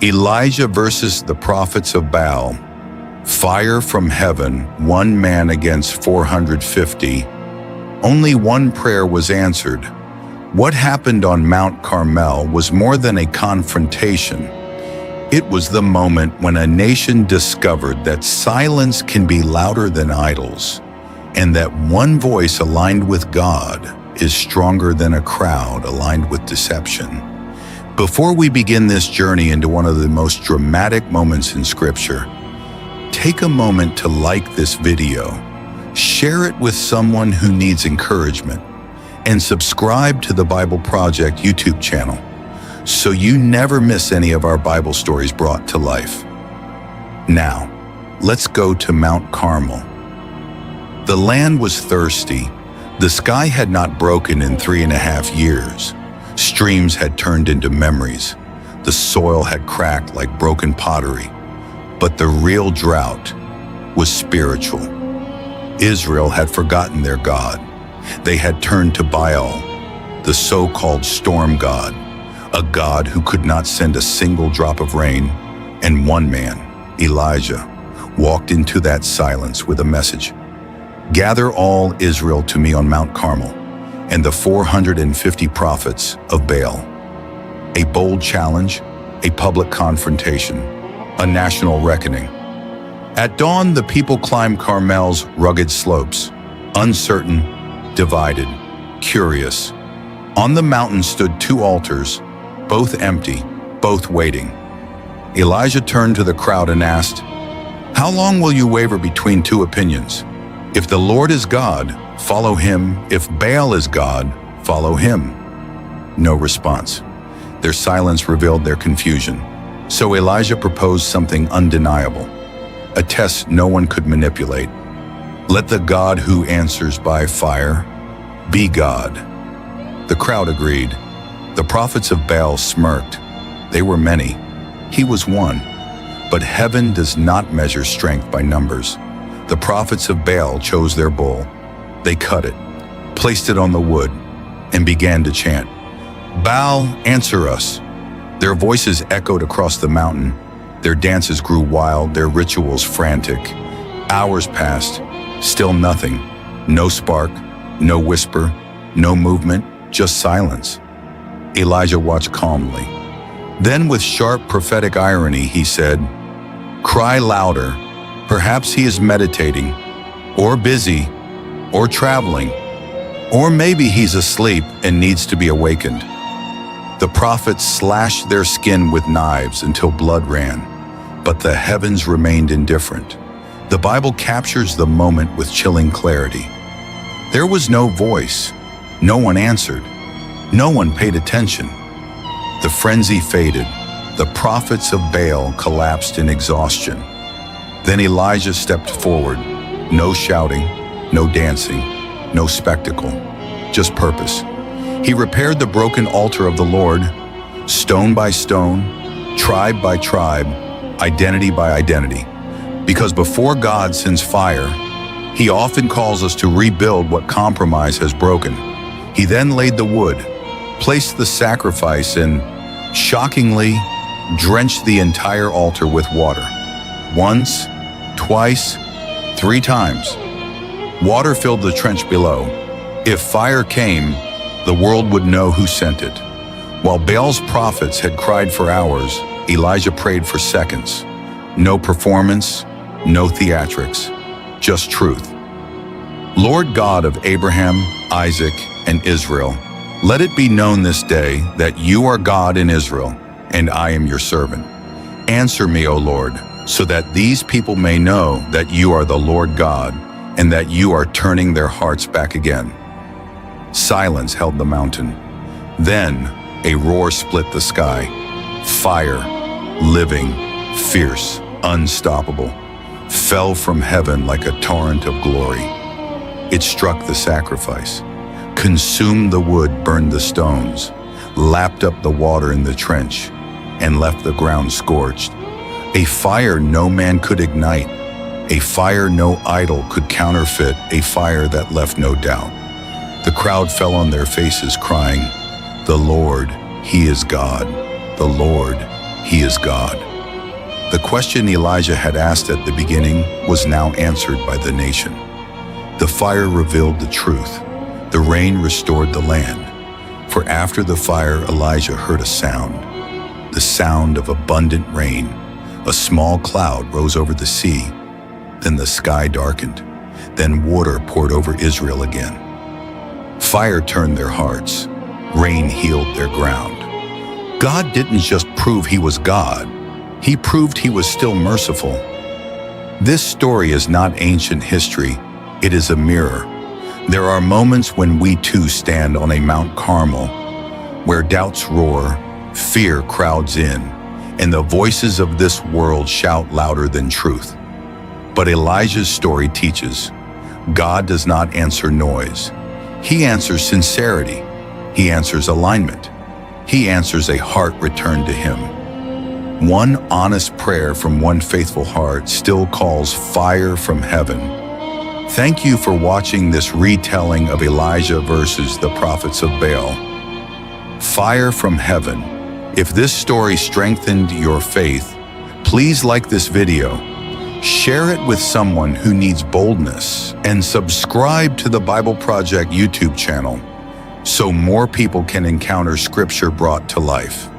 Elijah versus the prophets of Baal. Fire from heaven, one man against 450. Only one prayer was answered. What happened on Mount Carmel was more than a confrontation. It was the moment when a nation discovered that silence can be louder than idols, and that one voice aligned with God is stronger than a crowd aligned with deception. Before we begin this journey into one of the most dramatic moments in Scripture, take a moment to like this video, share it with someone who needs encouragement, and subscribe to the Bible Project YouTube channel so you never miss any of our Bible stories brought to life. Now, let's go to Mount Carmel. The land was thirsty. The sky had not broken in 3.5 years. Streams had turned into memories. The soil had cracked like broken pottery. But the real drought was spiritual. Israel had forgotten their God. They had turned to Baal, the so-called storm god, a god who could not send a single drop of rain. And one man, Elijah, walked into that silence with a message. Gather all Israel to me on Mount Carmel, and the 450 prophets of Baal. A bold challenge, a public confrontation, a national reckoning. At dawn, the people climbed Carmel's rugged slopes, uncertain, divided, curious. On the mountain stood 2 altars, both empty, both waiting. Elijah turned to the crowd and asked, "How long will you waver between 2 opinions? If the Lord is God, follow him. If Baal is God, follow him." No response. Their silence revealed their confusion. So Elijah proposed something undeniable, a test no one could manipulate. Let the God who answers by fire be God. The crowd agreed. The prophets of Baal smirked. They were many. He was one. But heaven does not measure strength by numbers. The prophets of Baal chose their bull. They cut it, placed it on the wood, and began to chant, "Baal, answer us." Their voices echoed across the mountain. Their dances grew wild, their rituals frantic. Hours passed, still nothing. No spark, no whisper, no movement, just silence. Elijah watched calmly. Then with sharp prophetic irony, he said, "Cry louder. Perhaps he is meditating, or busy, or traveling, or maybe he's asleep and needs to be awakened." The prophets slashed their skin with knives until blood ran, but the heavens remained indifferent. The Bible captures the moment with chilling clarity. There was no voice, no one answered, no one paid attention. The frenzy faded. The prophets of Baal collapsed in exhaustion. Then Elijah stepped forward. No shouting, no dancing, no spectacle, just purpose. He repaired the broken altar of the Lord, stone by stone, tribe by tribe, identity by identity. Because before God sends fire, he often calls us to rebuild what compromise has broken. He then laid the wood, placed the sacrifice, and, shockingly, drenched the entire altar with water. Once, twice, 3 times. Water filled the trench below. If fire came, the world would know who sent it. While Baal's prophets had cried for hours, Elijah prayed for seconds. No performance, no theatrics, just truth. Lord God of Abraham, Isaac, and Israel, let it be known this day that you are God in Israel, and I am your servant. Answer me, O Lord, so that these people may know that you are the Lord God, and that you are turning their hearts back again. Silence held the mountain. Then a roar split the sky. Fire, living, fierce, unstoppable, fell from heaven like a torrent of glory. It struck the sacrifice, consumed the wood, burned the stones, lapped up the water in the trench, and left the ground scorched. A fire no man could ignite, a fire no idol could counterfeit, a fire that left no doubt. The crowd fell on their faces crying, "The Lord, He is God. The Lord, He is God. The question Elijah had asked at the beginning was now answered by the nation. The fire revealed the truth. The rain restored the land. For after the fire, Elijah heard a sound, the sound of abundant rain. A small cloud rose over the sea. Then the sky darkened. Then water poured over Israel again. Fire turned their hearts. Rain healed their ground. God didn't just prove he was God. He proved he was still merciful. This story is not ancient history. It is a mirror. There are moments when we too stand on a Mount Carmel, where doubts roar, fear crowds in, and the voices of this world shout louder than truth. But Elijah's story teaches, God does not answer noise. He answers sincerity. He answers alignment. He answers a heart returned to him. One honest prayer from one faithful heart still calls fire from heaven. Thank you for watching this retelling of Elijah versus the prophets of Baal. Fire from heaven. If this story strengthened your faith, please like this video, share it with someone who needs boldness, and subscribe to the Bible Project YouTube channel so more people can encounter Scripture brought to life.